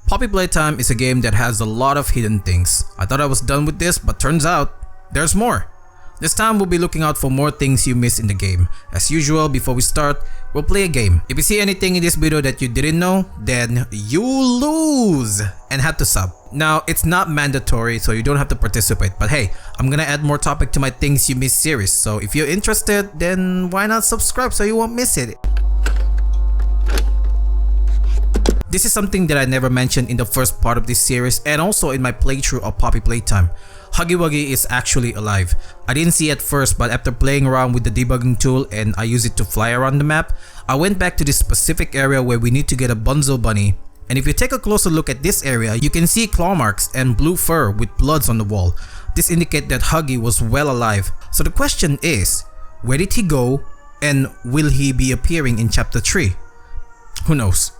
Poppy Playtime is a game that has a lot of hidden things. I thought I was done with this, but turns out, there's more. This time we'll be looking out for more things you miss in the game. As usual, before we start, we'll play a game. If you see anything in this video that you didn't know, then you lose and have to sub. Now, it's not mandatory, so you don't have to participate, but hey, I'm gonna add more topic to my things you miss series, so if you're interested, then why not subscribe so you won't miss it. This is something that I never mentioned in the first part of this series and also in my playthrough of Poppy Playtime. Wuggy is actually alive. I didn't see it at first, but after playing around with the debugging tool and I use it to fly around the map, I went back to this specific area where we need to get a Bunzo bunny. And if you take a closer look at this area, you can see claw marks and blue fur with bloods on the wall. This indicates that Huggy was well alive. So the question is, where did he go and will he be appearing in chapter 3? Who knows?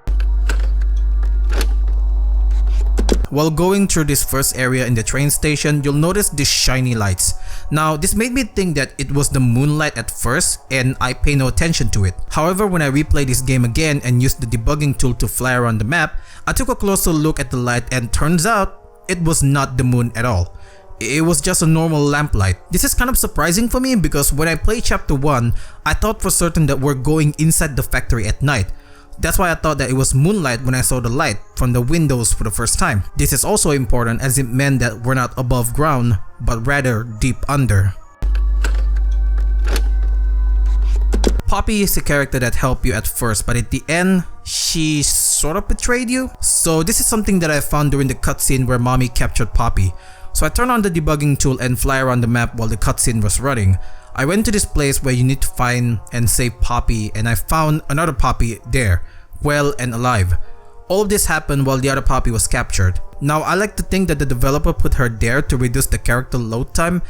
While going through this first area in the train station, you'll notice these shiny lights. Now, this made me think that it was the moonlight at first and I pay no attention to it. However, when I replay this game again and used the debugging tool to fly around the map, I took a closer look at the light and turns out it was not the moon at all. It was just a normal lamplight. This is kind of surprising for me because when I played chapter 1, I thought for certain that we're going inside the factory at night. That's why I thought that it was moonlight when I saw the light from the windows for the first time. This is also important as it meant that we're not above ground, but rather deep under. Poppy is a character that helped you at first, but at the end, she sort of betrayed you. So this is something that I found during the cutscene where mommy captured Poppy. So I turned on the debugging tool and fly around the map while the cutscene was running. I went to this place where you need to find and save Poppy and I found another Poppy there, well and alive. All of this happened while the other Poppy was captured. Now I like to think that the developer put her there to reduce the character load time,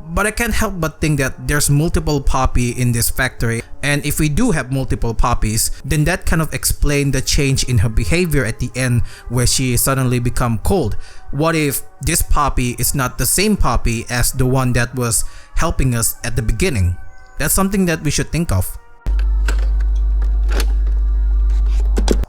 but I can't help but think that there's multiple Poppy in this factory, and if we do have multiple Poppies, then that kind of explains the change in her behavior at the end where she suddenly become cold. What if this Poppy is not the same Poppy as the one that was helping us at the beginning? That's something that we should think of.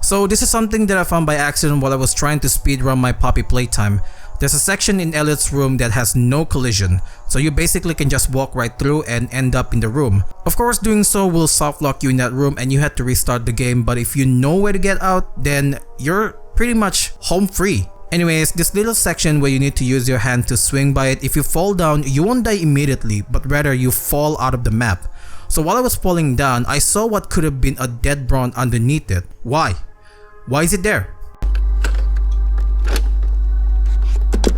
So this is something that I found by accident while I was trying to speedrun my Poppy Playtime. There's a section in Elliot's room that has no collision, so you basically can just walk right through and end up in the room. Of course, doing so will soft lock you in that room and you have to restart the game, but if you know where to get out, then you're pretty much home free. Anyways, this little section where you need to use your hand to swing by it, if you fall down, you won't die immediately, but rather you fall out of the map. So while I was falling down, I saw what could have been a dead brawn underneath it. Why? Why is it there?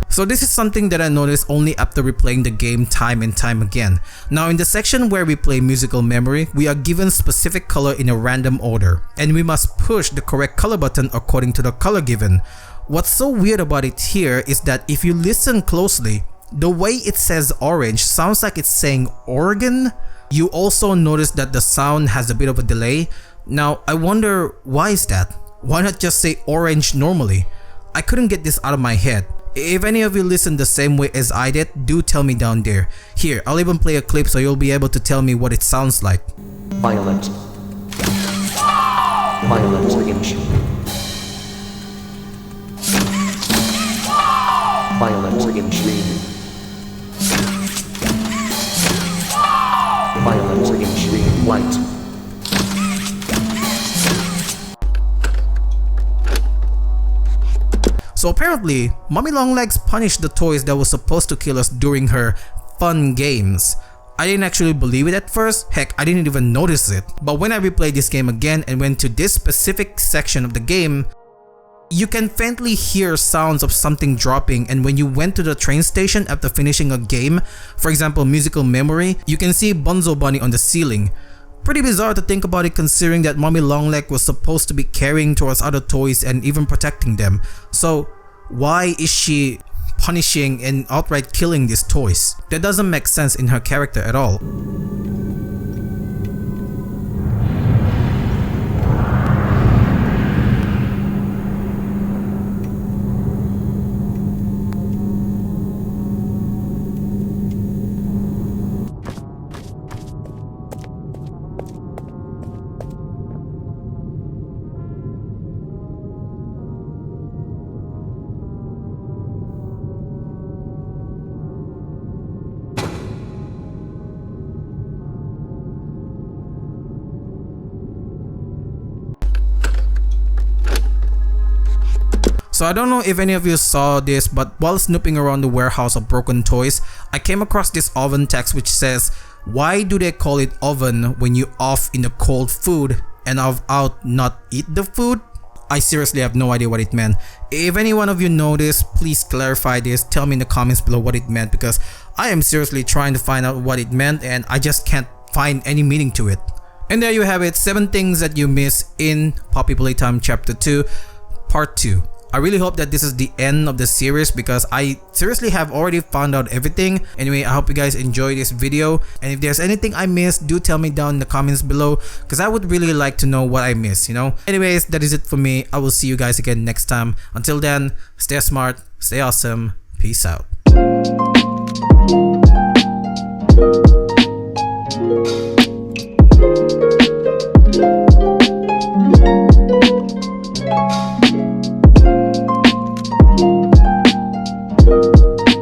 So this is something that I noticed only after replaying the game time and time again. Now in the section where we play musical memory, we are given specific color in a random order, and we must push the correct color button according to the color given. What's so weird about it here is that if you listen closely, the way it says orange sounds like it's saying Oregon. You also notice that the sound has a bit of a delay. Now I wonder, why is that? Why not just say orange normally? I couldn't get this out of my head. If any of you listen the same way as I did, do tell me down there. Here, I'll even play a clip so you'll be able to tell me what it sounds like. Violet. Violet orange. Violet orange green. Violet orange green white. So apparently, Mommy Longlegs punished the toys that were supposed to kill us during her fun games. I didn't actually believe it at first, heck I didn't even notice it. But when I replayed this game again and went to this specific section of the game, you can faintly hear sounds of something dropping, and when you went to the train station after finishing a game, for example musical memory, you can see Bunzo Bunny on the ceiling. Pretty bizarre to think about it considering that Mommy Longleg was supposed to be carrying towards other toys and even protecting them. So why is she punishing and outright killing these toys? That doesn't make sense in her character at all. So I don't know if any of you saw this, but while snooping around the warehouse of broken toys, I came across this oven text which says, "Why do they call it oven when you off in the cold food and of out not eat the food?" I seriously have no idea what it meant. If any one of you know this, please clarify this. Tell me in the comments below what it meant, because I am seriously trying to find out what it meant and I just can't find any meaning to it. And there you have it, 7 things that you miss in Poppy Playtime Chapter 2 Part 2. I really hope that this is the end of the series because I seriously have already found out everything. Anyway, I hope you guys enjoy this video, and if there's anything I missed, do tell me down in the comments below because I would really like to know what I missed, you know. Anyways, that is it for me. I will see you guys again next time. Until then, stay smart, stay awesome, peace out.